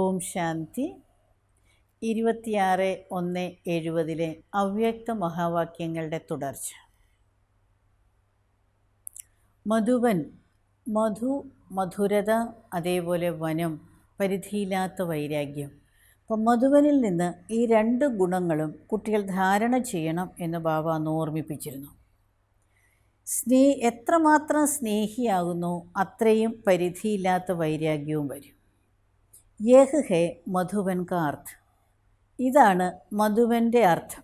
ഓം ശാന്തി. 26/1/70 അവ്യക്ത മഹാവാക്യങ്ങളുടെ തുടർച്ച. മധുവൻ, മധു മധുരത, അതേപോലെ വനം പരിധിയില്ലാത്ത വൈരാഗ്യം. അപ്പം മധുവനിൽ നിന്ന് ഈ രണ്ട് ഗുണങ്ങളും കുട്ടികൾ ധാരണ ചെയ്യണം എന്ന് ബാബ അന്ന് ഓർമ്മിപ്പിച്ചിരുന്നു. എത്രമാത്രം സ്നേഹിയാകുന്നു അത്രയും പരിധിയില്ലാത്ത വൈരാഗ്യവും വരും. യഹ് ഹേ മധുവൻ കാ അർത്ഥ്. ഇതാണ് മധുവൻ്റെ അർത്ഥം.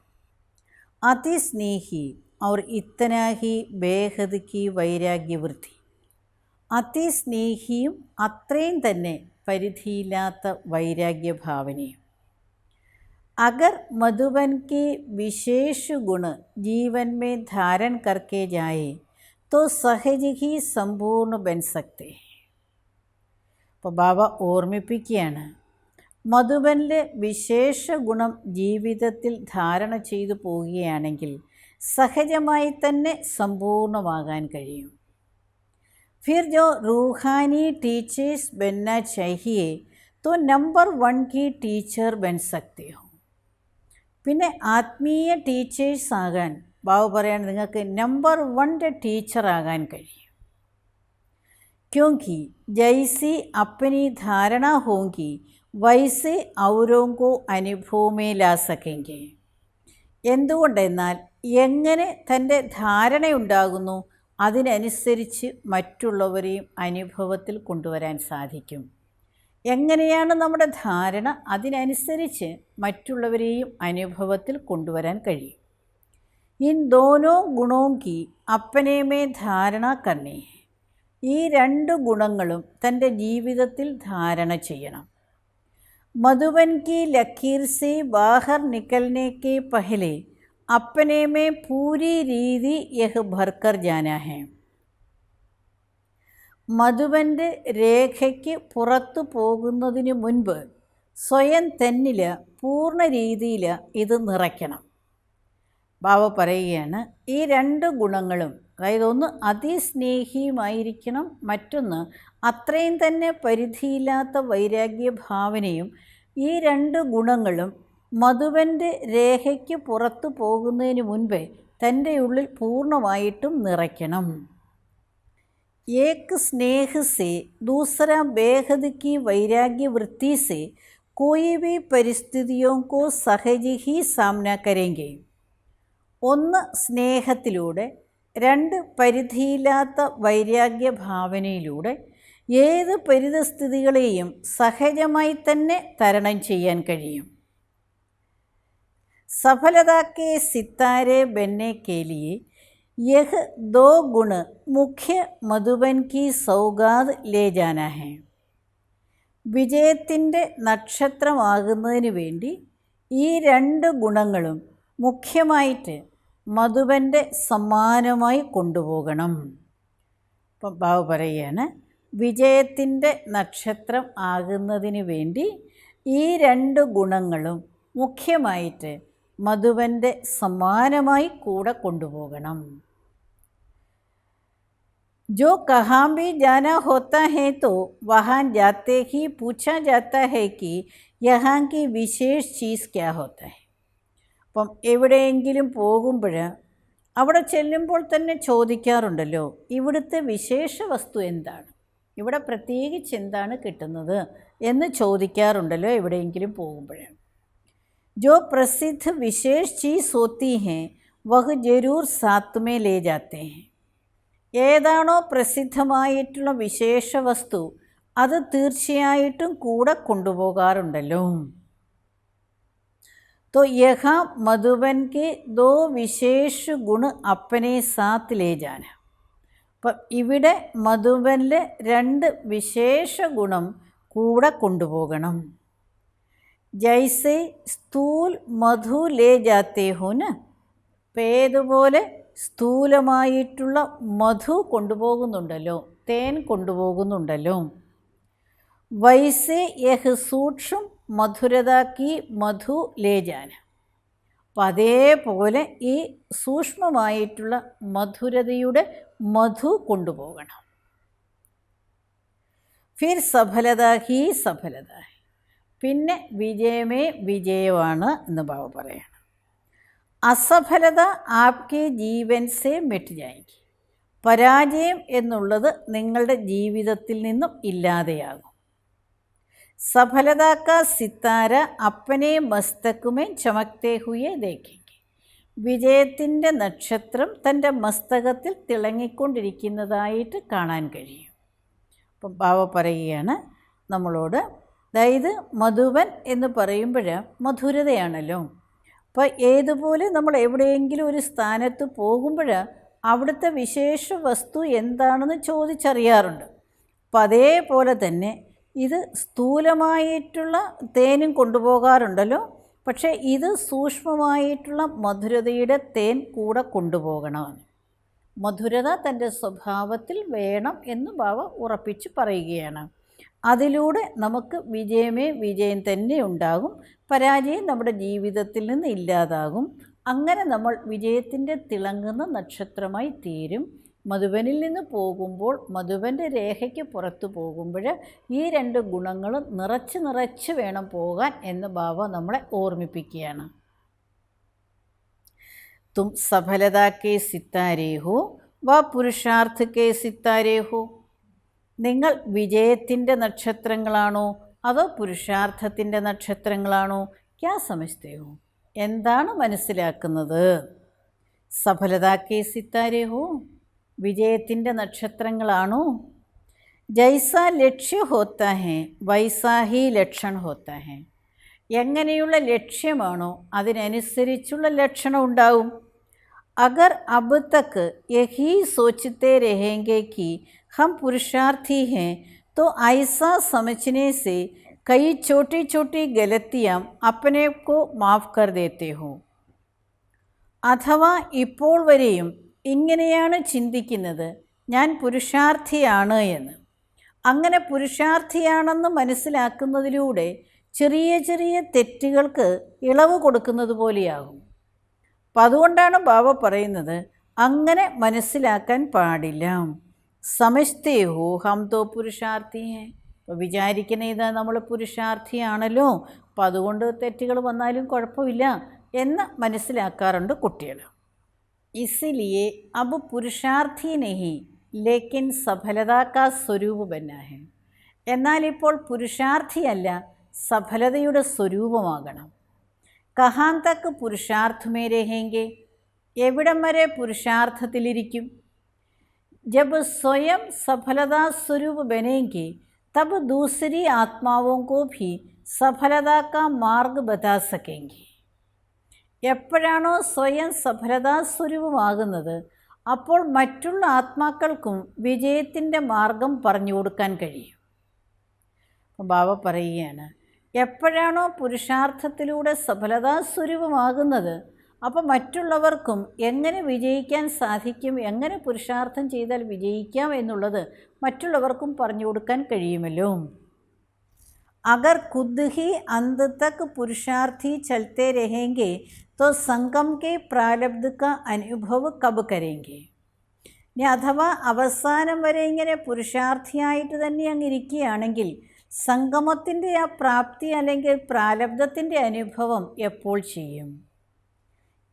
അതിസ്നേഹി और इतना ही बेहद की വൈരാഗ്യവൃത്തി. അതിസ്നേഹിയും അത്രയും തന്നെ പരിധിയില്ലാത്ത വൈരാഗ്യഭാവനയും. अगर मधुबन के विशेष गुण जीवन में धारण करके जाए तो सहज ही संपूर्ण बन सकते हैं. അപ്പോൾ ബാബ ഓർമ്മിപ്പിക്കുകയാണ്, മധുബനിലെ വിശേഷ ഗുണം ജീവിതത്തിൽ ധാരണ ചെയ്തു പോവുകയാണെങ്കിൽ സഹജമായി തന്നെ സമ്പൂർണ്ണമാകാൻ കഴിയും. फिर जो रूहानी टीचर्स बनना चाहिए तो नंबर 1 की टीचर बन सकते हो. പിന്നെ ആത്മീയ ടീച്ചേഴ്സ് ആകാൻ ബാബ പറയാണ്, നിങ്ങൾക്ക് നമ്പർ 1 ടീച്ചറാകാൻ കഴിയും. क्योंकि जैसी अपनी धारणा होगी वैसे औरों को അനുഭവ में ला सकेंगे. എന്തുകൊണ്ടെന്നാൽ എങ്ങനെ തൻ്റെ ധാരണയുണ്ടാകുന്നു അതിനനുസരിച്ച് മറ്റുള്ളവരെയും അനുഭവത്തിൽ കൊണ്ടുവരാൻ സാധിക്കും. എങ്ങനെയാണ് നമ്മുടെ ധാരണ അതിനനുസരിച്ച് മറ്റുള്ളവരെയും അനുഭവത്തിൽ കൊണ്ടുവരാൻ കഴിയും. ഇൻ ദോനോ ഗുണോं की अपने में ധാരണ करनी. ഈ രണ്ട് ഗുണങ്ങളും തൻ്റെ ജീവിതത്തിൽ ധാരണ ചെയ്യണം. मधुबन की लकीर से बाहर निकलने के पहले अपने में पूरी रीति यह भरकर जाना है. മധുബൻ്റെ രേഖയ്ക്ക് പുറത്തു പോകുന്നതിന് മുൻപ് സ്വയം തന്നിൽ പൂർണ്ണ രീതിയിൽ ഇത് നിറയ്ക്കണം. ബാബ പറയുകയാണ്, ഈ രണ്ട് ഗുണങ്ങളും, അതായത് ഒന്ന് അതിസ്നേഹിയുമായിരിക്കണം, മറ്റൊന്ന് അത്രയും തന്നെ പരിധിയില്ലാത്ത വൈരാഗ്യഭാവനയും, ഈ രണ്ട് ഗുണങ്ങളും മധുബൻ്റെ രേഖയ്ക്ക് പുറത്തു പോകുന്നതിന് മുൻപേ തൻ്റെ ഉള്ളിൽ പൂർണ്ണമായിട്ടും നിറയ്ക്കണം. एक स्नेह से दूसरा बेहद की वैराग्य वृत्ति से कोई भी परिस्थितियों को सहज ही सामना करेंगे. ഒന്ന് സ്നേഹത്തിലൂടെ, രണ്ട് പരിധിയില്ലാത്ത വൈരാഗ്യഭാവനയിലൂടെ ഏത് പരിതസ്ഥിതികളെയും സഹജമായി തന്നെ തരണം ചെയ്യാൻ കഴിയും. सफलता के सितारे बनने के लिए यह दो गुण मुख्य मधुबन की सौगात ले जाना है. വിജയത്തിൻ്റെ നക്ഷത്രമാകുന്നതിന് വേണ്ടി ഈ രണ്ട് ഗുണങ്ങളും മുഖ്യമായിട്ട് മധുബൻ്റെ സമ്മാനമായി കൊണ്ടുപോകണം. അപ്പം ബാബു പറയുകയാണ്, വിജയത്തിൻ്റെ നക്ഷത്രം ആകുന്നതിന് വേണ്ടി ഈ രണ്ട് ഗുണങ്ങളും മുഖ്യമായിട്ട് മധുബൻ്റെ സമ്മാനമായി കൂടെ കൊണ്ടുപോകണം. जो कहाँ भी जाना होता है तो वहाँ जाते ही पूछा जाता है कि यहाँ की विशेष चीज़ क्या होता है. അപ്പം എവിടെയെങ്കിലും പോകുമ്പോൾ അവിടെ ചെല്ലുമ്പോൾ തന്നെ ചോദിക്കാറുണ്ടല്ലോ, ഇവിടുത്തെ വിശേഷ വസ്തു എന്താണ്, ഇവിടെ പ്രത്യേകിച്ച് എന്താണ് കിട്ടുന്നത് എന്ന് ചോദിക്കാറുണ്ടല്ലോ എവിടെയെങ്കിലും പോകുമ്പോൾ. जो प्रसिद्ध विशेष चीज़ होती हैं वह जरूर साथ में ले जाते हैं. ഏതാണോ പ്രസിദ്ധമായിട്ടുള്ള വിശേഷ വസ്തു അത് തീർച്ചയായിട്ടും കൂടെ കൊണ്ടുപോകാറുണ്ടല്ലോ. तो यहाँ मधुबन के दो विशेष गुण अपने साथ ले जाना. അപ്പം ഇവിടെ മധുബനിലെ രണ്ട് വിശേഷ ഗുണം കൂടെ കൊണ്ടുപോകണം. ജൈസെ സ്ഥൂൽ മധു ലേ ജാത്തേ ഹോ ന. പേതുപോലെ സ്ഥൂലമായിട്ടുള്ള മധു കൊണ്ടുപോകുന്നുണ്ടല്ലോ, തേൻ കൊണ്ടുപോകുന്നുണ്ടല്ലോ. വൈസെ യഹ് സൂക്ഷ്മ മധുരതാക്കി മധു ലേജാന. അപ്പം അതേപോലെ ഈ സൂക്ഷ്മമായിട്ടുള്ള മധുരതയുടെ മധു കൊണ്ടുപോകണം. ഫിർ സഫലത ഹി സഫലത. പിന്നെ വിജയമേ വിജയമാണ് എന്ന് ബാബ പറയാണ്. അസഫലത ആപ്കെ ജീവൻ സെ മിട്ട് ജായെങ്കി. പരാജയം എന്നുള്ളത് നിങ്ങളുടെ ജീവിതത്തിൽ നിന്നും ഇല്ലാതെയാകും. സഫലത കാ സിത്താര അപ്പനെ മസ്തക്കുമേ ചമക്തേ ഹുയെ ദേഖേങ്കി. വിജയത്തിൻ്റെ നക്ഷത്രം തൻ്റെ മസ്തകത്തിൽ തിളങ്ങിക്കൊണ്ടിരിക്കുന്നതായിട്ട് കാണാൻ കഴിയും. അപ്പം ബാബ പറയുകയാണ് നമ്മളോട്, അതായത് മധുവൻ എന്ന് പറയുമ്പോൾ മധുരതയാണല്ലോ. അപ്പോൾ ഏതുപോലെ നമ്മൾ എവിടെയെങ്കിലും ഒരു സ്ഥാനത്ത് പോകുമ്പോൾ അവിടുത്തെ വിശേഷ വസ്തു എന്താണെന്ന് ചോദിച്ചറിയാറുണ്ട്. അപ്പം അതേപോലെ തന്നെ ഇത് സ്ഥൂലമായിട്ടുള്ള തേനും കൊണ്ടുപോകാറുണ്ടല്ലോ, പക്ഷേ ഇത് സൂക്ഷ്മമായിട്ടുള്ള മധുരതയുടെ തേൻ കൂടെ കൊണ്ടുപോകണമെന്ന്. മധുരത തൻ്റെ സ്വഭാവത്തിൽ വേണം എന്ന് ബാബ ഉറപ്പിച്ച് പറയുകയാണ്. അതിലൂടെ നമുക്ക് വിജയമേ വിജയം തന്നെ ഉണ്ടാകും, പരാജയം നമ്മുടെ ജീവിതത്തിൽ നിന്ന് ഇല്ലാതാകും. അങ്ങനെ നമ്മൾ വിജയത്തിൻ്റെ തിളങ്ങുന്ന നക്ഷത്രമായി തീരും. മധുബനിൽ നിന്ന് പോകുമ്പോൾ, മധുബൻ്റെ രേഖയ്ക്ക് പുറത്തു പോകുമ്പോൾ ഈ രണ്ട് ഗുണങ്ങളും നിറച്ച് നിറച്ച് വേണം പോകാൻ എന്ന് ബാബ നമ്മളെ ഓർമ്മിപ്പിക്കുകയാണ്. തും സഫലത കെ സിത്താരേ ഹോ വ പുരുഷാർത്ഥ കെ സിത്താരേ ഹോ. നിങ്ങൾ വിജയത്തിൻ്റെ നക്ഷത്രങ്ങളാണോ അതോ പുരുഷാർത്ഥത്തിൻ്റെ നക്ഷത്രങ്ങളാണോ? ക്യാ സമജ്തേ ഹോ, എന്താണ് മനസ്സിലാക്കുന്നത്? സഫലത കെ സിത്താരേ ഹോ, വിജയത്തിൻ്റെ നക്ഷത്രങ്ങളാണോ? ജൈസാ ലക്ഷ്യ ഹോത്താ ഹേ വൈസാ ഹി ലക്ഷൺ ഹോത്താ ഹേ. എങ്ങനെയുള്ള ലക്ഷ്യമാണോ അതിനനുസരിച്ചുള്ള ലക്ഷണം ഉണ്ടാവും. അഗർ അബ് തക്ക് യഹി സോച്ചത്തെ രഹേംഗെ കി हम पुरुषार्थी हैं तो ऐसा समझने से कई छोटी छोटी गलतियाँ अपने को माफ़ कर देते हो. അഥവാ ഇപ്പോൾ വരെയും ഇങ്ങനെയാണ് ചിന്തിക്കുന്നത്, ഞാൻ പുരുഷാർത്ഥിയാണ് എന്ന്. അങ്ങനെ പുരുഷാർത്ഥിയാണെന്ന് മനസ്സിലാക്കുന്നതിലൂടെ ചെറിയ ചെറിയ തെറ്റുകൾക്ക് ഇളവ് കൊടുക്കുന്നത് പോലെയാകും. അപ്പം അതുകൊണ്ടാണ് ബാബ പറയുന്നത് അങ്ങനെ മനസ്സിലാക്കാൻ പാടില്ല. സമജ്തേ ഹോ ഹം തോ പുരുഷാർത്ഥി ഹേ. അപ്പോൾ വിചാരിക്കുന്ന ഇതാ നമ്മൾ പുരുഷാർത്ഥിയാണല്ലോ, അപ്പം അതുകൊണ്ട് തെറ്റുകൾ വന്നാലും കുഴപ്പമില്ല എന്ന് മനസ്സിലാക്കാറുണ്ട് കുട്ടികൾ. ഇസിലിയെ അബ് പുരുഷാർത്ഥി നഹി ലേക്കിൻ സഫലതാ കാ സ്വരൂപ് ബന്നാ ഹെ. എന്നാൽ ഇപ്പോൾ പുരുഷാർത്ഥിയല്ല, സഫലതയുടെ സ്വരൂപമാകണം. കഹാൻ തക്ക് പുരുഷാർത്ഥമേ രഹേംഗെ, എവിടം വരെ പുരുഷാർത്ഥത്തിലിരിക്കും? जब स्वयं सफलता स्वरूप बनेंगे तब दूसरी आत्माओं को भी सफलता का मार्ग बता सकेंगे. എപ്പോഴാണോ സ്വയം സഫലതാ സ്വരൂപമാകുന്നത് അപ്പോൾ മറ്റുള്ള ആത്മാക്കൾക്കും വിജയത്തിൻ്റെ മാർഗം പറഞ്ഞു കൊടുക്കാൻ കഴിയും. ബാബ പറയുകയാണ്, എപ്പോഴാണോ പുരുഷാർത്ഥത്തിലൂടെ സഫലതാ സ്വരൂപമാകുന്നത് അപ്പോൾ മറ്റുള്ളവർക്കും എങ്ങനെ വിജയിക്കാൻ സാധിക്കും, എങ്ങനെ പുരുഷാർത്ഥം ചെയ്താൽ വിജയിക്കാം എന്നുള്ളത് മറ്റുള്ളവർക്കും പറഞ്ഞു കൊടുക്കാൻ കഴിയുമല്ലോ. അഗർ ഖുദ് ഹി അന്ത് തക് പുരുഷാർത്ഥി ചലത്തെ രഹേംഗെ തോ സംഗം കെ പ്രാരബ്ധ കാ അനുഭവ് കബ് കരേംഗെ. ഇനി അഥവാ അവസാനം വരെ ഇങ്ങനെ പുരുഷാർത്ഥിയായിട്ട് തന്നെ അങ്ങ് ഇരിക്കുകയാണെങ്കിൽ സംഗമത്തിൻ്റെ ആ പ്രാപ്തി അല്ലെങ്കിൽ പ്രാരബ്ധത്തിൻ്റെ അനുഭവം എപ്പോൾ ചെയ്യും?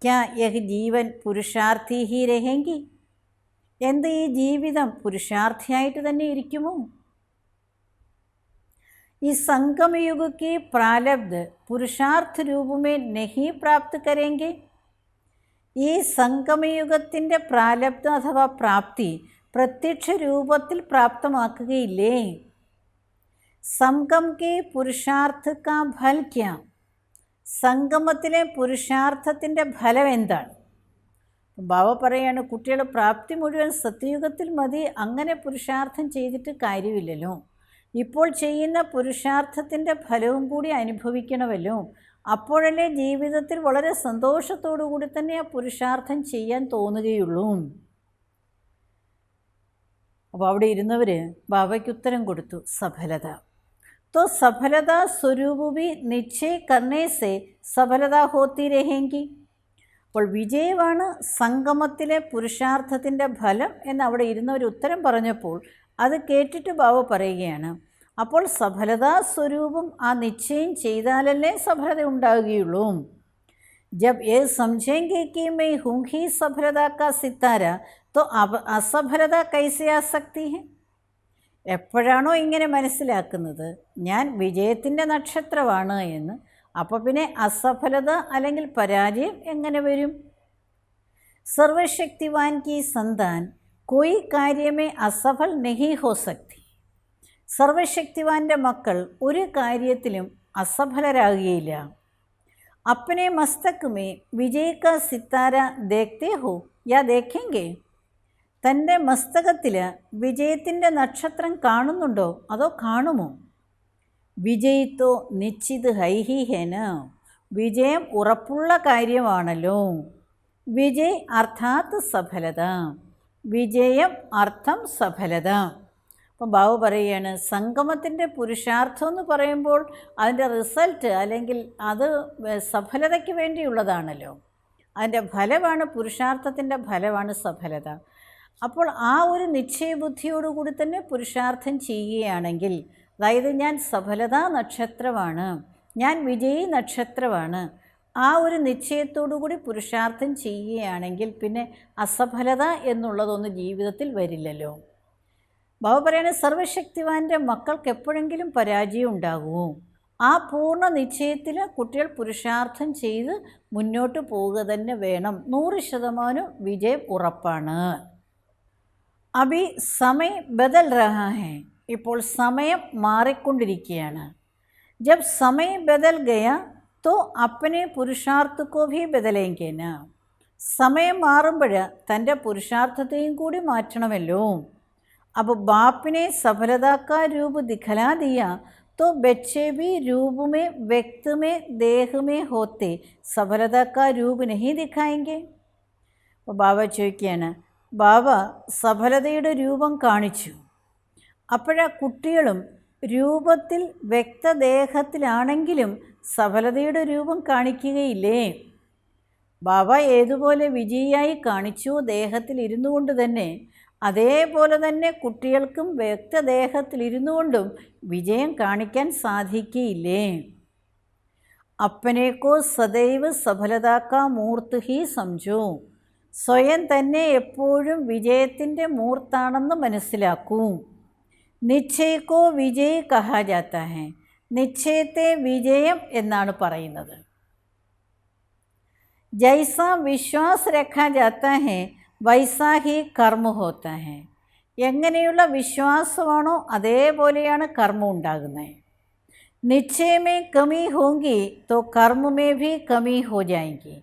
ക്യാ യഹ് ജീവൻ പുരുഷാർത്ഥി ഹി രഹേംഗി. എന്ത് ഈ ജീവിതം പുരുഷാർത്ഥിയായിട്ട് തന്നെ ഇരിക്കുമോ? ഈ സംഗമയുഗ की प्रारब्ध पुरुषार्थ रूप में नहीं प्राप्त करेंगे. ഈ സംഗമയുഗത്തിൻ്റെ പ്രാരബ്ധ അഥവാ പ്രാപ്തി പ്രത്യക്ഷ രൂപത്തിൽ പ്രാപ്തമാക്കുകയില്ലേ? സംഗം കെ പുരുഷാർത്ഥ കാ ഫൽ ക്യാ. സംഗമത്തിലെ പുരുഷാർത്ഥത്തിൻ്റെ ഫലം എന്താണ്? ബാബ പറയാണ്, കുട്ടികൾ പ്രാപ്തി മുഴുവൻ സത്യയുഗത്തിൽ മതി, അങ്ങനെ പുരുഷാർത്ഥം ചെയ്തിട്ട് കാര്യമില്ലല്ലോ. ഇപ്പോൾ ചെയ്യുന്ന പുരുഷാർത്ഥത്തിൻ്റെ ഫലവും കൂടി അനുഭവിക്കണമല്ലോ. അപ്പോഴല്ലേ ജീവിതത്തിൽ വളരെ സന്തോഷത്തോടു കൂടി തന്നെ ആ പുരുഷാർത്ഥം ചെയ്യാൻ തോന്നുകയുള്ളൂ. അപ്പോൾ അവിടെ ഇരുന്നവർ ബാബയ്ക്ക് ഉത്തരം കൊടുത്തു, സഫലത. तो सफलता स्वरूप भी निश्चय करने से सफलता होती रहेंगी. അപ്പോൾ വിജയമാണ് സംഗമത്തിലെ പുരുഷാർത്ഥത്തിൻ്റെ ഫലം എന്ന് അവിടെ ഇരുന്നവർ ഉത്തരം പറഞ്ഞപ്പോൾ അത് കേട്ടിട്ട് ബാബ പറയുകയാണ്, അപ്പോൾ സഫലതാ സ്വരൂപം ആ നിശ്ചയം ചെയ്താലല്ലേ സഫലത ഉണ്ടാവുകയുള്ളൂ. जब ये समझेंगे कि मैं हूँ ही सफलता का सितारा तो अब असफलता कैसे आ सकती है? എപ്പോഴാണോ ഇങ്ങനെ മനസ്സിലാക്കുന്നത് ഞാൻ വിജയത്തിൻ്റെ നക്ഷത്രമാണ് എന്ന്, അപ്പോൾ പിന്നെ അസഫലത അല്ലെങ്കിൽ പരാജയം എങ്ങനെ വരും? സർവശക്തിവാൻ की संतान कोई कार्य में असफल नहीं हो सकती. സർവശക്തിവാൻ്റെ മക്കൾ ഒരു കാര്യത്തിലും അസഫലരാകുകയില്ല. अपने मस्तक में विजय का सितारा देखते हो या देखेंगे? തൻ്റെ മസ്തകത്തിൽ വിജയത്തിൻ്റെ നക്ഷത്രം കാണുന്നുണ്ടോ അതോ കാണുമോ? വിജയ് തോ നിശ്ചിത് ഹൈഹി ഹേന, വിജയം ഉറപ്പുള്ള കാര്യമാണല്ലോ. വിജയ് അർത്ഥാത് സഫലത, വിജയം അർത്ഥം സഫലത. അപ്പം ബാബു പറയുകയാണ്, സംഗമത്തിൻ്റെ പുരുഷാർത്ഥം എന്ന് പറയുമ്പോൾ അതിൻ്റെ റിസൾട്ട് അല്ലെങ്കിൽ അത് സഫലതയ്ക്ക് വേണ്ടിയുള്ളതാണല്ലോ. അതിൻ്റെ ഫലമാണ്, പുരുഷാർത്ഥത്തിൻ്റെ ഫലമാണ് സഫലത. അപ്പോൾ ആ ഒരു നിശ്ചയബുദ്ധിയോടുകൂടി തന്നെ പുരുഷാർത്ഥം ചെയ്യുകയാണെങ്കിൽ, അതായത് ഞാൻ സഫലതാ നക്ഷത്രമാണ്, ഞാൻ വിജയി നക്ഷത്രമാണ്, ആ ഒരു നിശ്ചയത്തോടുകൂടി പുരുഷാർത്ഥം ചെയ്യുകയാണെങ്കിൽ പിന്നെ അസഫലത എന്നുള്ളതൊന്നും ജീവിതത്തിൽ വരില്ലല്ലോ. ബാബ പറയുന്നത് സർവശക്തിവാൻ്റെ മക്കൾക്ക് എപ്പോഴെങ്കിലും പരാജയം ഉണ്ടാകുമോ? ആ പൂർണ്ണ നിശ്ചയത്തിൽ കുട്ടികൾ പുരുഷാർത്ഥം ചെയ്ത് മുന്നോട്ട് പോവുക തന്നെ വേണം. 100% വിജയം ഉറപ്പാണ്. അഭി സമയം ബദൽ രഹാ ഹൈ, ഇപ്പോൾ സമയം മാറിക്കൊണ്ടിരിക്കുകയാണ്. ജബ് സമയം ബദൽ ഗയാ തോ അപ്പനെ പുരുഷാർത്ഥ കോ ഭി ബദലേംഗേ ന, സമയം മാറുമ്പോൾ തൻ്റെ പുരുഷാർത്ഥത്തെയും കൂടി മാറ്റണമല്ലോ. अब बाप ने सफलता का रूप दिखला दिया तो बच्चे भी रूप में, व्यक्त में, देह में होते सफलता का रूप नहीं दिखाएंगे. അപ്പോൾ ബാബ ചോദിക്കുകയാണ്, ബാബ സഫലതയുടെ രൂപം കാണിച്ചു, അപ്പോഴാ കുട്ടികളും രൂപത്തിൽ വ്യക്തദേഹത്തിലാണെങ്കിലും സഫലതയുടെ രൂപം കാണിക്കുകയില്ലേ? ബാബ ഏതുപോലെ വിജയിയായി കാണിച്ചു ദേഹത്തിൽ ഇരുന്നു കൊണ്ട് തന്നെ, അതേപോലെ തന്നെ കുട്ടികൾക്കും വ്യക്തദേഹത്തിലിരുന്നു കൊണ്ടും വിജയം കാണിക്കാൻ സാധിക്കുകയില്ലേ? അപ്പനേക്കോ സദൈവ സഫലതാക്കാ മൂർത്ത് ഹി സംജോ, സ്വയം തന്നെ എപ്പോഴും വിജയത്തിൻ്റെ മൂർത്താണെന്ന് മനസ്സിലാക്കൂ. നിശ്ചയക്കോ വിജയ് കഹാ ജാത്താ ഹെ, നിശ്ചയത്തെ വിജയം എന്നാണ് പറയുന്നത്. ജൈസാ വിശ്വാസ് രഖാ ജാത്താ ഹെ വൈസാ ഹി കർമ്മ ഹോത്താ ഹെ, എങ്ങനെയുള്ള വിശ്വാസമാണോ അതേപോലെയാണ് കർമ്മം ഉണ്ടാകുന്നത്. നിശ്ചയമേ കമി ഹോങ്കി തോ കർമ്മമേ ഭി കമി ഹോ ജായെങ്കി,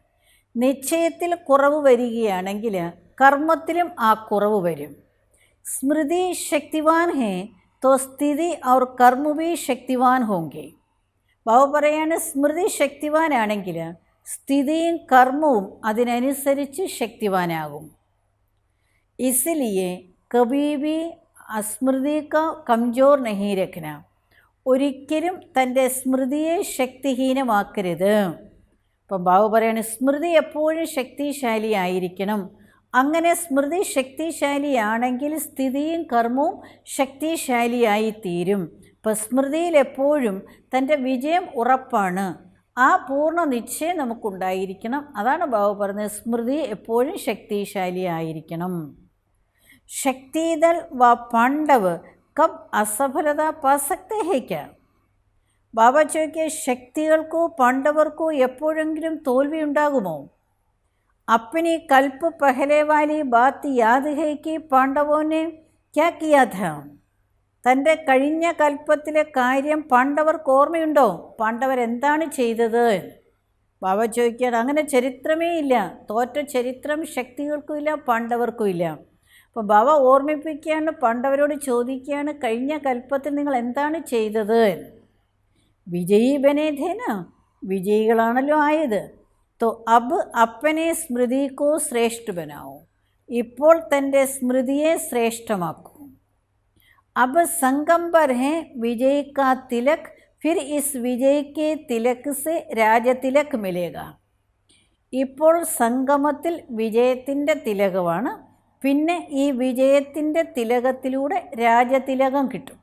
നിശ്ചയത്തിൽ കുറവ് വരികയാണെങ്കിൽ കർമ്മത്തിലും ആ കുറവ് വരും. സ്മൃതി ശക്തിവാൻ ഹേ തോ സ്ഥിതി ഔർ കർമ്മ ഭി ശക്തിവാൻ ഹോങ്കി. ബാബു പറയാണ്, സ്മൃതി ശക്തിവാനാണെങ്കിൽ സ്ഥിതിയും കർമ്മവും അതിനനുസരിച്ച് ശക്തിവാനാകും. इसलिए कभी भी अस्मृति का कमजोर नहीं रखना, ഒരിക്കലും തൻ്റെ സ്മൃതിയെ ശക്തിഹീനമാക്കരുത്. ഇപ്പം ബാബു പറയാണ്, സ്മൃതി എപ്പോഴും ശക്തിശാലിയായിരിക്കണം. അങ്ങനെ സ്മൃതി ശക്തിശാലിയാണെങ്കിൽ സ്ഥിതിയും കർമ്മവും ശക്തിശാലിയായി തീരും. ഇപ്പം സ്മൃതിയിൽ എപ്പോഴും തൻ്റെ വിജയം ഉറപ്പാണ്. ആ പൂർണ്ണ നിശ്ചയം നമുക്കുണ്ടായിരിക്കണം. അതാണ് ബാബു പറഞ്ഞത്, സ്മൃതി എപ്പോഴും ശക്തിശാലിയായിരിക്കണം. ശക്തിദൾ വ പാണ്ഡവ് കബ് അസഫലത പാ സക്തേ ഹേ ക്യാ? ബാബ ചോദിക്കുക, ശക്തികൾക്കോ പാണ്ഡവർക്കോ എപ്പോഴെങ്കിലും തോൽവി ഉണ്ടാകുമോ? अपनी कल्प पहले वाली बात याद है कि पांडवों ने क्या किया था? തൻ്റെ കഴിഞ്ഞ കൽപ്പത്തിലെ കാര്യം പാണ്ഡവർക്ക് ഓർമ്മയുണ്ടോ? പാണ്ഡവർ എന്താണ് ചെയ്തത്? ബാബ ചോദിക്കുകയാണ്, അങ്ങനെ ചരിത്രമേ ഇല്ല. തോറ്റ ചരിത്രം ശക്തികൾക്കും ഇല്ല, പാണ്ഡവർക്കും ഇല്ല. അപ്പോൾ ബാബ ഓർമ്മിപ്പിക്കുകയാണ്, പാണ്ഡവരോട് ചോദിക്കുകയാണ്, കഴിഞ്ഞ കൽപ്പത്തിൽ നിങ്ങൾ എന്താണ് ചെയ്തത്? വിജയീ ബനേധേന, വിജയികളാണല്ലോ ആയത്. तो अब अपने स्मृति को श्रेष्ठ बनाओ, ഇപ്പോൾ തൻ്റെ സ്മൃതിയെ ശ്രേഷ്ഠമാക്കൂ. अब संगम पर है विजय का तिलक, फिर इस विजय के तिलक से രാജതിലക് मिलेगा. ഇപ്പോൾ സംഗമത്തിൽ വിജയത്തിൻ്റെ തിലകമാണ്, പിന്നെ ഈ വിജയത്തിൻ്റെ തിലകത്തിലൂടെ രാജതിലകം കിട്ടും.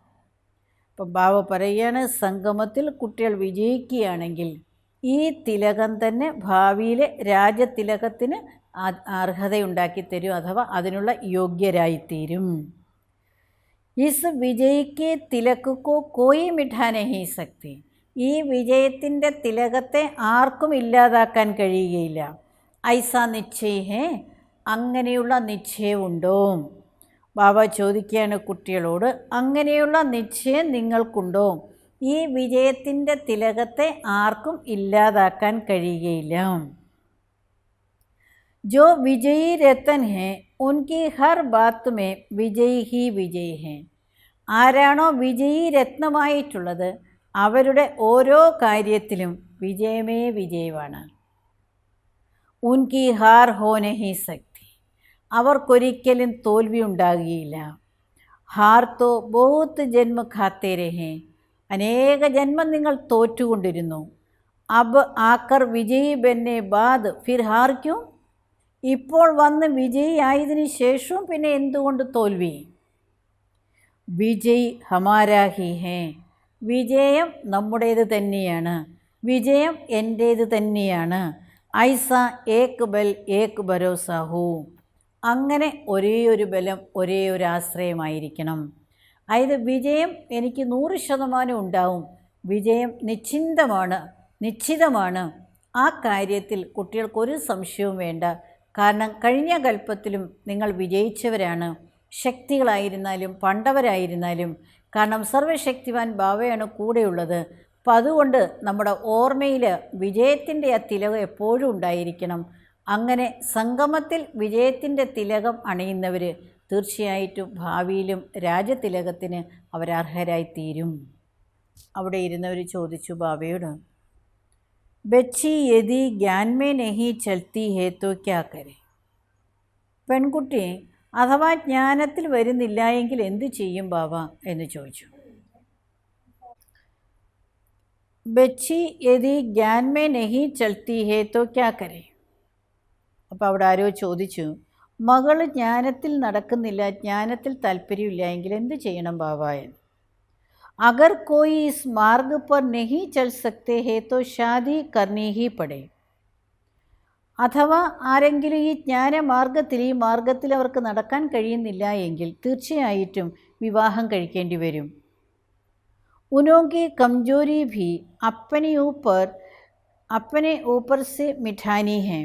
അപ്പം ബാബ പറയുകയാണ്, സംഗമത്തിൽ കുട്ടികൾ വിജയിക്കുകയാണെങ്കിൽ ഈ തിലകം തന്നെ ഭാവിയിലെ രാജതിലകത്തിന് അർഹതയുണ്ടാക്കി തരും, അഥവാ അതിനുള്ള യോഗ്യരായിത്തീരും. ഇസ് വിജയിക്ക് തിലക്കോ കോയി മിഠാ നഹീ സക്തി. ഈ വിജയത്തിൻ്റെ തിലകത്തെ ആർക്കും ഇല്ലാതാക്കാൻ കഴിയുകയില്ല. ഐസാ നിശ്ചയ ഹേ, അങ്ങനെയുള്ള നിശ്ചയമുണ്ടോ? ബാബ ചോദിക്കുകയാണ് കുട്ടികളോട്, അങ്ങനെയുള്ള നിശ്ചയം നിങ്ങൾക്കുണ്ടോ? ഈ വിജയത്തിൻ്റെ തിലകത്തെ ആർക്കും ഇല്ലാതാക്കാൻ കഴിയുകയില്ല. जो विजयी रतन हैं उनकी हर बात में വിജയ് ഹി വിജയ് ഹെ. ആരാണോ വിജയീ രത്നമായിട്ടുള്ളത് അവരുടെ ഓരോ കാര്യത്തിലും വിജയമേ വിജയമാണ്. ഉൻകി ഹാർ ഹോ നഹീ സക്തി. അവർക്കൊരിക്കലും തോൽവി ഉണ്ടാകുകയില്ല. ഹാർ തോ ബഹുത്ത് ജന്മ ഖാത്തേ രഹേ. അനേക ജന്മം നിങ്ങൾ തോറ്റുകൊണ്ടിരുന്നു. അബ് ആക്കർ വിജയി ബന്നെ ബാദ് ഫിർ ഹാർ ക്യോं. ഇപ്പോൾ വന്ന് വിജയിയായതിനു ശേഷവും പിന്നെ എന്തുകൊണ്ട് തോൽവി? വിജയ് ഹമാരാ ഹി ഹേ. വിജയം നമ്മുടേത് തന്നെയാണ്, വിജയം എൻ്റേത് തന്നെയാണ്. ഐസ ഏക് ബൽ ഏക് ഭരോസ ഹോ. അങ്ങനെ ഒരേ ഒരു ബലം, ഒരേ ഒരു ആശ്രയമായിരിക്കണം. അതായത് വിജയം എനിക്ക് 100% ഉണ്ടാവും. വിജയം നിശ്ചിതമാണ്. ആ കാര്യത്തിൽ കുട്ടികൾക്കൊരു സംശയവും വേണ്ട. കാരണം കഴിഞ്ഞ കൽപ്പത്തിലും നിങ്ങൾ വിജയിച്ചവരാണ്, ശക്തികളായിരുന്നാലും പണ്ഡവരായിരുന്നാലും. കാരണം സർവശക്തിവാൻ ബാബയാണ് കൂടെയുള്ളത്. അപ്പം അതുകൊണ്ട് നമ്മുടെ ഓർമ്മയിൽ വിജയത്തിൻ്റെ ആ തിലകം എപ്പോഴും ഉണ്ടായിരിക്കണം. അങ്ങനെ സംഗമത്തിൽ വിജയത്തിൻ്റെ തിലകം അണിയുന്നവർ തീർച്ചയായിട്ടും ഭാവിയിലും രാജതിലകത്തിന് അവരർഹരായിത്തീരും. അവിടെ ഇരുന്നവർ ചോദിച്ചു ബാബയോട്, ബച്ചി യദി ജ്ഞാൻ മേ നഹീ ചൽത്തി ഹേ തോ ക്യാ കരെ. പെൺകുട്ടി അഥവാ ജ്ഞാനത്തിൽ വരുന്നില്ല എങ്കിൽ എന്തു ചെയ്യും ബാബ എന്ന് ചോദിച്ചു. ബച്ചി യദി ജ്ഞാൻ മേ നഹീ ചൽത്തി ഹേ തോ ക്യാ കരെ. അപ്പോൾ അവിടെ ആരോ ചോദിച്ചു, മകൾ ജ്ഞാനത്തിൽ നടക്കുന്നില്ല, ജ്ഞാനത്തിൽ താല്പര്യമില്ല എങ്കിൽ എന്തു ചെയ്യണം ബാബ എന്ന്. अगर कोई इस मार्ग पर नहीं चल सकते हैं तो शादी करनी ही पड़े. അഥവാ ആരെങ്കിലും ഈ ജ്ഞാനമാർഗത്തിൽ ഈ മാർഗത്തിൽ അവർക്ക് നടക്കാൻ കഴിയുന്നില്ല എങ്കിൽ തീർച്ചയായിട്ടും വിവാഹം കഴിക്കേണ്ടി വരും. ഉനോങ്കി കംജോരി ഭി അപ്പനെ ഊപ്പർ സെ മിഠാനി ഹേ.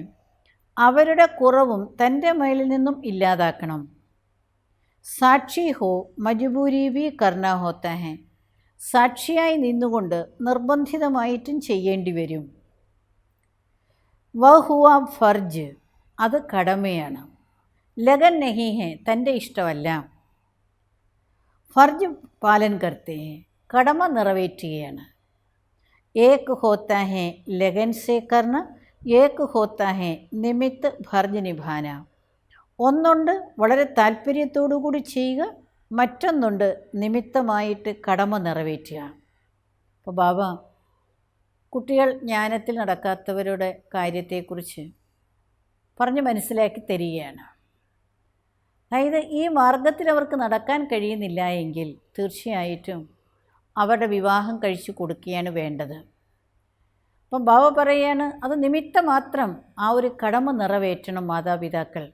അവരുടെ കുറവും തൻ്റെ മേലിൽ നിന്നും ഇല്ലാതാക്കണം. സാക്ഷി ഹോ മജ്ബൂരി ഭി കർണ ഹോത്താ ഹേ. സാക്ഷിയായി നിന്നുകൊണ്ട് നിർബന്ധിതമായിട്ടും ചെയ്യേണ്ടി വരും. വഹുവ ഫർജ്, അത് കടമയാണ്. ലഗൻ നഹി ഹേ, തൻ്റെ ഇഷ്ടമല്ല. ഫർജ് പാലൻ കർത്തേ ഹേ, കടമ നിറവേറ്റുകയാണ്. ഏക് ഹോത്താ ഹേ ലഗൻ സേ കർണ, ഏക് ഹോത്താ ഹേ നിമിത്ത് ഫർജ് നിഭാന. ഒന്നുണ്ട് വളരെ താല്പര്യത്തോടു കൂടി ചെയ്യുക, മറ്റൊന്നുണ്ട് നിമിത്തമായിട്ട് കടമ നിറവേറ്റുക. അപ്പോൾ ബാബ കുട്ടികൾ ജ്ഞാനത്തിൽ നടക്കാത്തവരുടെ കാര്യത്തെക്കുറിച്ച് പറഞ്ഞ് മനസ്സിലാക്കി തരികയാണ്. അതായത് ഈ മാർഗത്തിൽ അവർക്ക് നടക്കാൻ കഴിയുന്നില്ല എങ്കിൽ തീർച്ചയായിട്ടും അവരുടെ വിവാഹം കഴിച്ചു കൊടുക്കുകയാണ് വേണ്ടത്. അപ്പം ബാബ പറയുകയാണ്, അത് നിമിത്തം മാത്രം ആ ഒരു കടമ നിറവേറ്റണം മാതാപിതാക്കൾ.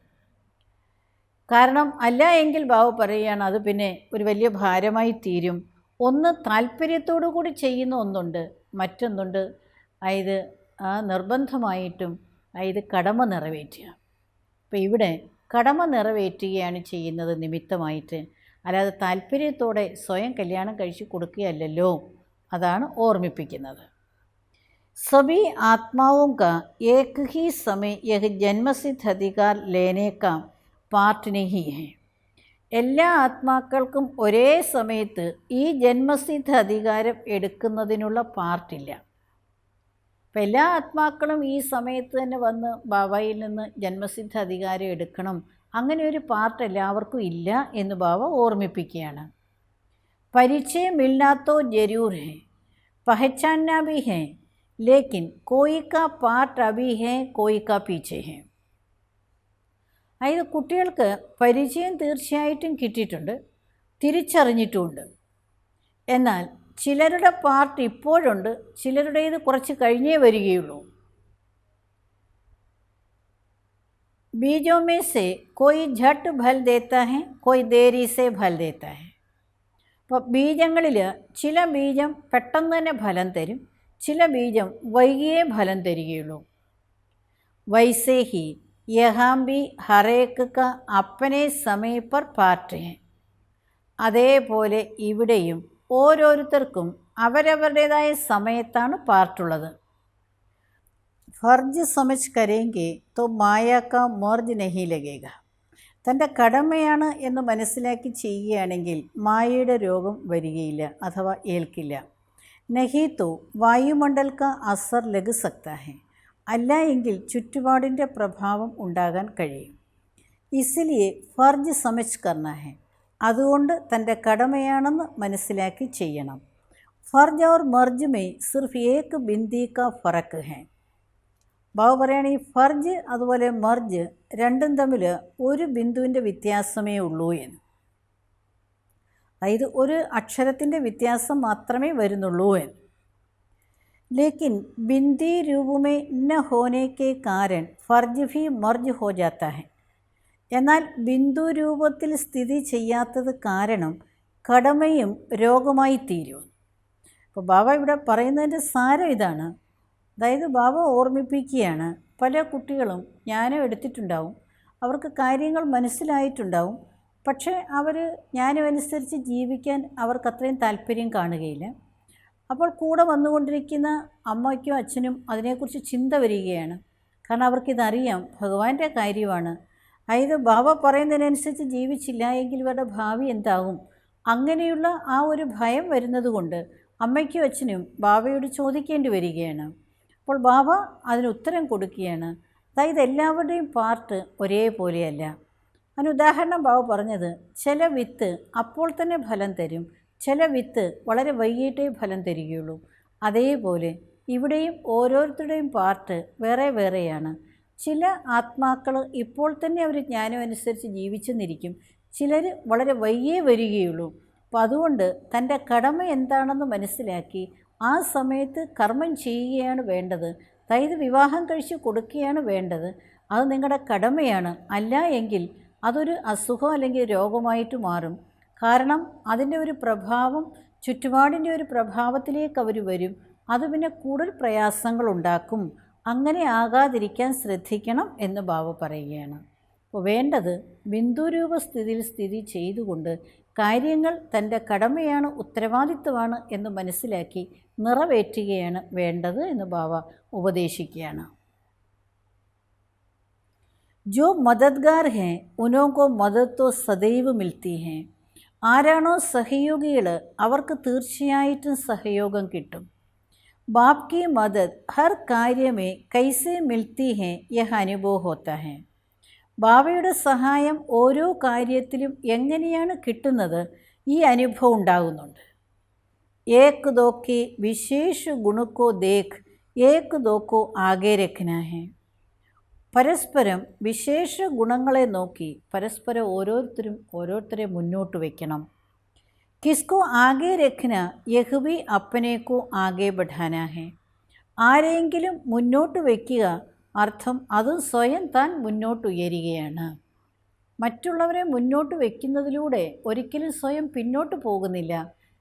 കാരണം അല്ല എങ്കിൽ ബാബ പറയുകയാണ് അത് പിന്നെ ഒരു വലിയ ഭാരമായി തീരും. ഒന്ന് താല്പര്യത്തോടു കൂടി ചെയ്യുന്ന ഒന്നുണ്ട്, മറ്റൊന്നുണ്ട് അതായത് ആ നിർബന്ധമായിട്ടും അതായത് കടമ നിറവേറ്റുക. അപ്പോൾ ഇവിടെ കടമ നിറവേറ്റുകയാണ് ചെയ്യുന്നത് നിമിത്തമായിട്ട്, അല്ലാതെ താല്പര്യത്തോടെ സ്വയം കല്യാണം കഴിച്ച് കൊടുക്കുകയല്ലല്ലോ. അതാണ് ഓർമ്മിപ്പിക്കുന്നത്. സഭി ആത്മാവും കാ ഏക് ഹി സമയ യഹ് ജന്മസിദ്ധ അധികാർ ലേനെ കാ പാർട്ട് നഹി ഹേ. എല്ലാ ആത്മാക്കൾക്കും ഒരേ സമയത്ത് ഈ ജന്മസിദ്ധ അധികാരം എടുക്കുന്നതിനുള്ള പാർട്ടില്ല. അപ്പം എല്ലാ ആത്മാക്കളും ഈ സമയത്ത് തന്നെ വന്ന് ബാബയിൽ നിന്ന് ജന്മസിദ്ധ അധികാരം എടുക്കണം, അങ്ങനെ ഒരു പാർട്ട് എല്ലാവർക്കും ഇല്ല എന്ന് ബാബ ഓർമ്മിപ്പിക്കുകയാണ്. പരിചയം മിൽനാത്തോ ജരൂർ ഹേ, പഹചാൻനാ ഭി ഹേ, ലേക്കിൻ കോയി കാ പാർട്ട് അഭി ഹേ കോയി കാ പീछे ഹേ. അതായത് കുട്ടികൾക്ക് പരിചയം തീർച്ചയായിട്ടും കിട്ടിയിട്ടുണ്ട്, തിരിച്ചറിഞ്ഞിട്ടുമുണ്ട്. എന്നാൽ ചിലരുടെ പാർട്ട് ഇപ്പോഴുണ്ട്, ചിലരുടേത് കുറച്ച് കഴിഞ്ഞേ വരികയുള്ളൂ. बीजों में से कोई झट फल देता है, कोई देरी से फल देता है. അപ്പോൾ ബീജങ്ങളിൽ ചില ബീജം പെട്ടെന്ന് തന്നെ ഫലം തരും, ചില ബീജം വൈകിയേ ഫലം തരികയുള്ളൂ. വൈസേ ഹി യഹാം ബി ഹറേക്ക് ക അപ്പനെ സമയ പർ പാർട്ട് ഹെ. അതേപോലെ ഇവിടെയും ഓരോരുത്തർക്കും അവരവരുടേതായ സമയത്താണ് പാർട്ടുള്ളത്. ഫർജ് സമജ് കരേങ്കെ തോ മായാക്ക മോർജ് നഹി ലഗേഗ. തൻ്റെ കടമയാണ് എന്ന് മനസ്സിലാക്കി ചെയ്യുകയാണെങ്കിൽ മായയുടെ രോഗം വരികയില്ല അഥവാ ഏൽക്കില്ല. നഹി തോ വായുമണ്ഡൽ ക അസർ ലഗ് സക്ത ഹെ. അല്ല എങ്കിൽ ചുറ്റുപാടിൻ്റെ പ്രഭാവം ഉണ്ടാകാൻ കഴിയും. ഇസിലിയെ ഫർജ് സമജ് കർണ ഹെ. അതുകൊണ്ട് തൻ്റെ കടമയാണെന്ന് മനസ്സിലാക്കി ചെയ്യണം. ഫർജ് और मर्ज में सिर्फ एक बिंदी का फ़र्क है. ബാബു പറയുകയാണ് ഈ ഫർജ് അതുപോലെ മർജ് രണ്ടും തമ്മിൽ ഒരു ബിന്ദുവിൻ്റെ വ്യത്യാസമേ ഉള്ളൂ എന്ന്. അതായത് ഒരു അക്ഷരത്തിൻ്റെ വ്യത്യാസം മാത്രമേ വരുന്നുള്ളൂ എന്ന്. ലേക്കിൻ ബിന്ദി രൂപമേ ന ഹോനെ കെ കാരൻ ഫർജ് ഭി മർജ് ഹോ ജാത്ത ഹെ. എന്നാൽ ബിന്ദു രൂപത്തിൽ സ്ഥിതി ചെയ്യാത്തത് കാരണം കടമയും രോഗമായി തീരും. അപ്പോൾ ബാബ ഇവിടെ പറയുന്നതിൻ്റെ സാരം ഇതാണ്. അതായത് ബാബ ഓർമ്മിപ്പിക്കുകയാണ്, പല കുട്ടികളും ജ്ഞാനം എടുത്തിട്ടുണ്ടാവും, അവർക്ക് കാര്യങ്ങൾ മനസ്സിലായിട്ടുണ്ടാവും, പക്ഷേ അവർ ജ്ഞാനമനുസരിച്ച് ജീവിക്കാൻ അവർക്ക് അത്രയും താല്പര്യം കാണുകയില്ല. അപ്പോൾ കൂടെ വന്നുകൊണ്ടിരിക്കുന്ന അമ്മയ്ക്കും അച്ഛനും അതിനെക്കുറിച്ച് ചിന്ത വരികയാണ്. കാരണം അവർക്കിതറിയാം, ഭഗവാന്റെ കാര്യമാണ്. അതായത് ബാബ പറയുന്നതിനനുസരിച്ച് ജീവിച്ചില്ല എങ്കിൽ ഇവരുടെ ഭാവി എന്താകും, അങ്ങനെയുള്ള ആ ഒരു ഭയം വരുന്നത് കൊണ്ട് അമ്മയ്ക്കും അച്ഛനും ബാബയോട് ചോദിക്കേണ്ടി വരികയാണ്. അപ്പോൾ ബാബ അതിന് ഉത്തരം കൊടുക്കുകയാണ്. അതായത് എല്ലാവരുടെയും പാർട്ട് ഒരേപോലെയല്ല. അതിന് ഉദാഹരണം ബാബ പറഞ്ഞത്, ചില വിത്ത് അപ്പോൾ തന്നെ ഫലം തരും, ചില വിത്ത് വളരെ വൈകിട്ടേ ഫലം തരികയുള്ളൂ. അതേപോലെ ഇവിടെയും ഓരോരുത്തരുടെയും പാർട്ട് വേറെ വേറെയാണ്. ചില ആത്മാക്കൾ ഇപ്പോൾ തന്നെ അവർ ജ്ഞാനം അനുസരിച്ച് ജീവിച്ചെന്നിരിക്കും, ചിലർ വളരെ വൈകിയേ വരികയുള്ളൂ. അപ്പോൾ അതുകൊണ്ട് തൻ്റെ കടമ എന്താണെന്ന് മനസ്സിലാക്കി ആ സമയത്ത് കർമ്മം ചെയ്യുകയാണ് വേണ്ടത്. അതായത് വിവാഹം കഴിച്ച് കൊടുക്കുകയാണ് വേണ്ടത്. അത് നിങ്ങളുടെ കടമയാണ്. അല്ല എങ്കിൽ അതൊരു അസുഖം അല്ലെങ്കിൽ രോഗമായിട്ട് മാറും. കാരണം അതിൻ്റെ ഒരു പ്രഭാവം ചുറ്റുപാടിൻ്റെ ഒരു പ്രഭാവത്തിലേക്ക് അവർ വരും. അത് പിന്നെ കൂടുതൽ പ്രയാസങ്ങളുണ്ടാക്കും. അങ്ങനെ ആകാതിരിക്കാൻ ശ്രദ്ധിക്കണം എന്ന് ബാബ പറയുകയാണ്. അപ്പോൾ വേണ്ടത് ബിന്ദുരൂപ സ്ഥിതിയിൽ സ്ഥിതി ചെയ്തുകൊണ്ട് കാര്യങ്ങൾ തൻ്റെ കടമയാണ്, ഉത്തരവാദിത്വമാണ് എന്ന് മനസ്സിലാക്കി നിറവേറ്റുകയാണ് വേണ്ടത് എന്ന് ബാബ ഉപദേശിക്കുകയാണ്. जो मददगार हैं उन्हों को मदद तो सदैव मिलती है. ആരാണോ സഹയോഗികൾ അവർക്ക് തീർച്ചയായിട്ടും സഹയോഗം കിട്ടും. बाप की मदद हर कार्य में कैसे मिलती है यह अनुभव होता है. ബാബയുടെ സഹായം ഓരോ കാര്യത്തിലും എങ്ങനെയാണ് കിട്ടുന്നത്, ഈ അനുഭവം ഉണ്ടാകുന്നുണ്ട്. ഏക് ദോ കെ വിശേഷ ഗുണക്കോ ദേഖ് ഏക് ദോ കോ ആകെ രഖ്നാ ഹെ. പരസ്പരം വിശേഷ ഗുണങ്ങളെ നോക്കി പരസ്പരം ഓരോരുത്തരെ മുന്നോട്ട് വയ്ക്കണം. കിസ്കോ ആകെ രഖ്ന യഹ് ഭി അപ്പനെ കോ ആകെ ബഢാനാ ഹെ. ആരെങ്കിലും മുന്നോട്ട് വയ്ക്കുക അർത്ഥം അത് സ്വയം താൻ മുന്നോട്ടുയരുകയാണ്. മറ്റുള്ളവരെ മുന്നോട്ട് വയ്ക്കുന്നതിലൂടെ ഒരിക്കലും സ്വയം പിന്നോട്ട് പോകുന്നില്ല,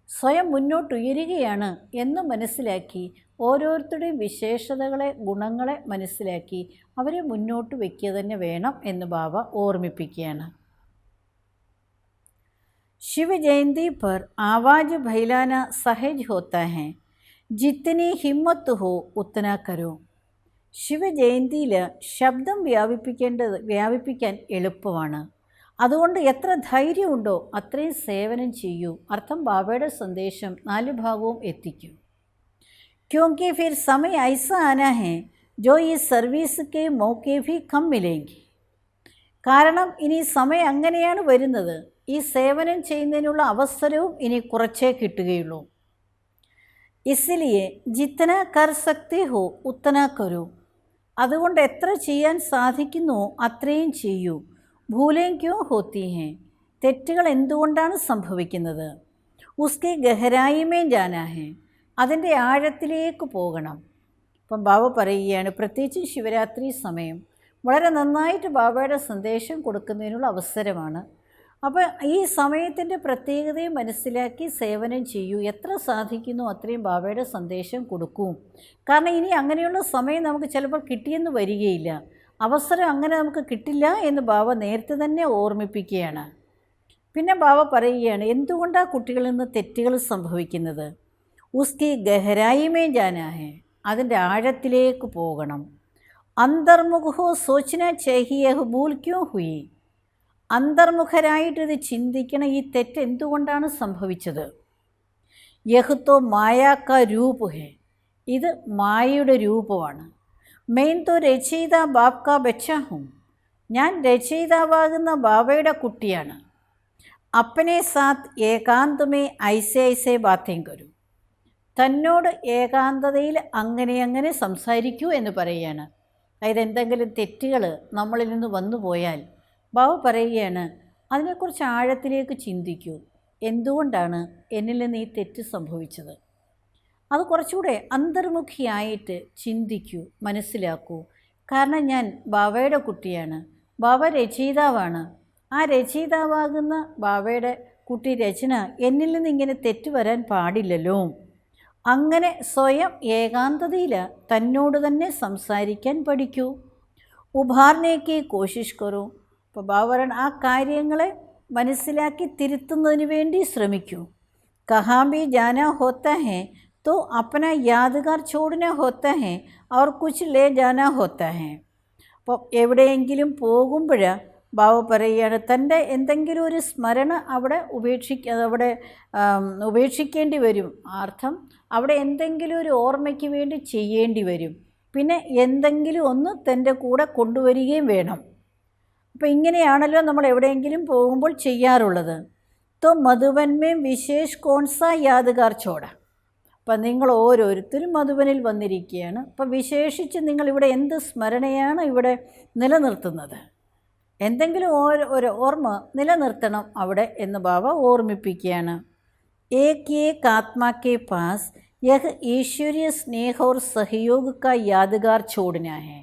സ്വയം മുന്നോട്ടുയരുകയാണ് എന്ന് മനസ്സിലാക്കി ഓരോരുത്തരുടെയും വിശേഷതകളെ ഗുണങ്ങളെ മനസ്സിലാക്കി അവരെ മുന്നോട്ട് വയ്ക്കുക തന്നെ വേണം എന്ന് ബാബ ഓർമ്മിപ്പിക്കുകയാണ്. शिव जयंती पर आवाज़ फैलाना सहज होता है, जितनी हिम्मत हो उतना करो. ശിവജയന്തിയിൽ ശബ്ദം വ്യാപിപ്പിക്കാൻ എളുപ്പമാണ്. അതുകൊണ്ട് എത്ര ധൈര്യമുണ്ടോ അത്രയും സേവനം ചെയ്യൂ. അർത്ഥം ബാബയുടെ സന്ദേശം 4 ഭാഗവും എത്തിക്കൂ. क्योंकि फिर समय ऐसा आना है जो इस सर्विस के मौके भी कम मिलेंगे. കാരണം ഇനി സമയം അങ്ങനെയാണ് വരുന്നത്, ഈ സേവനം ചെയ്യുന്നതിനുള്ള അവസരവും ഇനി കുറച്ചേ കിട്ടുകയുള്ളൂ. इसलिए जितना कर सकते हो उतना करो. അതുകൊണ്ട് എത്ര ചെയ്യാൻ സാധിക്കുന്നുവോ അത്രയും ചെയ്യൂ. ഭൂലേം ക്യോ ഹോത്തി ഹെ. തെറ്റുകൾ എന്തുകൊണ്ടാണ് സംഭവിക്കുന്നത്? ഉസ്കി ഗഹരായിമേ ജാനാ ഹെ, അതിൻ്റെ ആഴത്തിലേക്ക് പോകണം. ഇപ്പം ബാബ പറയുകയാണ്, പ്രത്യേകിച്ച് ശിവരാത്രി സമയം വളരെ നന്നായിട്ട് ബാബയുടെ സന്ദേശം കൊടുക്കുന്നതിനുള്ള അവസരമാണ്. അപ്പോൾ ഈ സമയത്തിൻ്റെ പ്രത്യേകതയും മനസ്സിലാക്കി സേവനം ചെയ്യൂ. എത്ര സാധിക്കുന്നു അത്രയും ബാബയുടെ സന്ദേശം കൊടുക്കൂ. കാരണം ഇനി അങ്ങനെയുള്ള സമയം നമുക്ക് ചിലപ്പോൾ കിട്ടിയെന്ന് വരികയില്ല. അവസരം അങ്ങനെ നമുക്ക് കിട്ടില്ല എന്ന് ബാബ നേരത്തെ തന്നെ ഓർമ്മിപ്പിക്കുകയാണ്. പിന്നെ ബാബ പറയുകയാണ്, എന്തുകൊണ്ടാണ് കുട്ടികളിൽ നിന്ന് തെറ്റുകൾ സംഭവിക്കുന്നത്? ഉസ്കി ഗഹരായിമേ ജാനാ ഹെ, അതിൻ്റെ ആഴത്തിലേക്ക് പോകണം. അന്തർമുഖോ സോച്ചന ചാഹിയേ ഭൂൽ ക്യോ ഹുയി, അന്തർമുഖരായിട്ടിത് ചിന്തിക്കണം, ഈ തെറ്റ് എന്തുകൊണ്ടാണ് സംഭവിച്ചത്. യഹ് തോ മായാക്ക രൂപ് ഹെ, ഇത് മായയുടെ രൂപമാണ്. മെയിൻ തോ രചയിത ബാപ് കാ ബച്ചാ ഹും, ഞാൻ രചയിതാവാകുന്ന ബാബയുടെ കുട്ടിയാണ്. അപ്പനെ സാത്ത് ഏകാന്തമേ ഐസെ ഐസെ ബാത്തേം കരൂ, തന്നോട് ഏകാന്തതയിൽ അങ്ങനെ സംസാരിക്കൂ എന്ന് പറയുകയാണ്. അതായത് എന്തെങ്കിലും തെറ്റുകൾ നമ്മളിൽ നിന്ന് വന്നു പോയാൽ ബാബ പറയുകയാണ്, അതിനെക്കുറിച്ച് ആഴത്തിലേക്ക് ചിന്തിക്കൂ. എന്തുകൊണ്ടാണ് എന്നിൽ നിന്ന് ഈ തെറ്റ് സംഭവിച്ചത്? അത് കുറച്ചുകൂടെ അന്തർമുഖിയായിട്ട് ചിന്തിക്കൂ, മനസ്സിലാക്കൂ. കാരണം ഞാൻ ബാബയുടെ കുട്ടിയാണ്, ബാബ രചയിതാവാണ്. ആ രചയിതാവാകുന്ന ബാബയുടെ കുട്ടി രചന എന്നിൽ നിന്ന് ഇങ്ങനെ തെറ്റ് വരാൻ പാടില്ലല്ലോ. അങ്ങനെ സ്വയം ഏകാന്തതയിൽ തന്നോട് തന്നെ സംസാരിക്കാൻ പഠിക്കൂ. ഉഭാർനേക്ക് കോശിഷ് കരൂ. അപ്പോൾ ബാബ ആ കാര്യങ്ങളെ മനസ്സിലാക്കി തിരുത്തുന്നതിന് വേണ്ടി ശ്രമിക്കൂ. കഹാം ഭി ജാനാ ഹോത്താ ഹെ तो अपना यादगार छोड़ना होता है और कुछ ले जाना होता है. അപ്പോൾ എവിടെയെങ്കിലും പോകുമ്പോൾ ബാബ പറയുകയാണ്, തൻ്റെ എന്തെങ്കിലും ഒരു സ്മരണ അവിടെ ഉപേക്ഷിക്കേണ്ടി വരും. അർത്ഥം അവിടെ എന്തെങ്കിലും ഒരു ഓർമ്മയ്ക്ക് വേണ്ടി ചെയ്യേണ്ടി വരും. പിന്നെ എന്തെങ്കിലും ഒന്ന് തൻ്റെ കൂടെ കൊണ്ടുവരികയും വേണം. അപ്പോൾ ഇങ്ങനെയാണല്ലോ നമ്മൾ എവിടെയെങ്കിലും പോകുമ്പോൾ ചെയ്യാറുള്ളത്. തോ മധുബൻമേ വിശേഷ് കോൺസാ യാദഗാർ ചോട. അപ്പം നിങ്ങൾ ഓരോരുത്തരും മധുബനിൽ വന്നിരിക്കുകയാണ്. അപ്പം വിശേഷിച്ച് നിങ്ങളിവിടെ എന്ത് സ്മരണയാണ് ഇവിടെ നിലനിർത്തുന്നത്? എന്തെങ്കിലും ഒരു ഓർമ്മ നിലനിർത്തണം അവിടെ എന്ന് ബാബ ഓർമ്മിപ്പിക്കുകയാണ്. ഏക് ആത്മാ കെ പാസ് യഹ് ഈശ്വരീയ സ്നേഹ ഓർ സഹयोग കാ യാദഗാർ ചോടനാ ഹെ.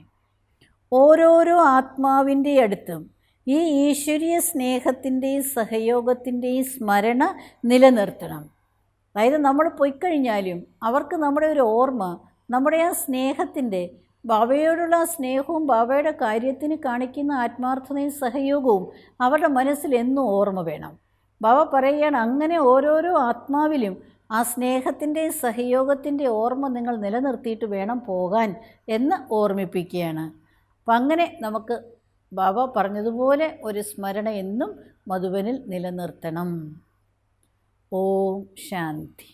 ഓരോരോ ആത്മാവിൻ്റെ അടുത്തും ഈ ഈശ്വരീയ സ്നേഹത്തിൻ്റെയും സഹയോഗത്തിൻ്റെയും സ്മരണ നിലനിർത്തണം. അതായത് നമ്മൾ പോയിക്കഴിഞ്ഞാലും അവർക്ക് നമ്മുടെ ഒരു ഓർമ്മ, നമ്മുടെ ആ സ്നേഹത്തിൻ്റെ, ബാബയോടുള്ള സ്നേഹവും ബാബയുടെ കാര്യത്തിന് കാണിക്കുന്ന ആത്മാർത്ഥതയും സഹയോഗവും അവരുടെ മനസ്സിൽ എന്നും ഓർമ്മ വേണം. ബാബ പറയുകയാണ്, അങ്ങനെ ഓരോരോ ആത്മാവിലും ആ സ്നേഹത്തിൻ്റെ സഹയോഗത്തിൻ്റെ ഓർമ്മ നിങ്ങൾ നിലനിർത്തിയിട്ട് വേണം പോകാൻ എന്ന് ഓർമ്മിപ്പിക്കുകയാണ്. അപ്പം അങ്ങനെ നമുക്ക് ബാബ പറഞ്ഞതുപോലെ ഒരു സ്മരണ എന്നും മധുബനിൽ നിലനിർത്തണം. ഓം ശാന്തി.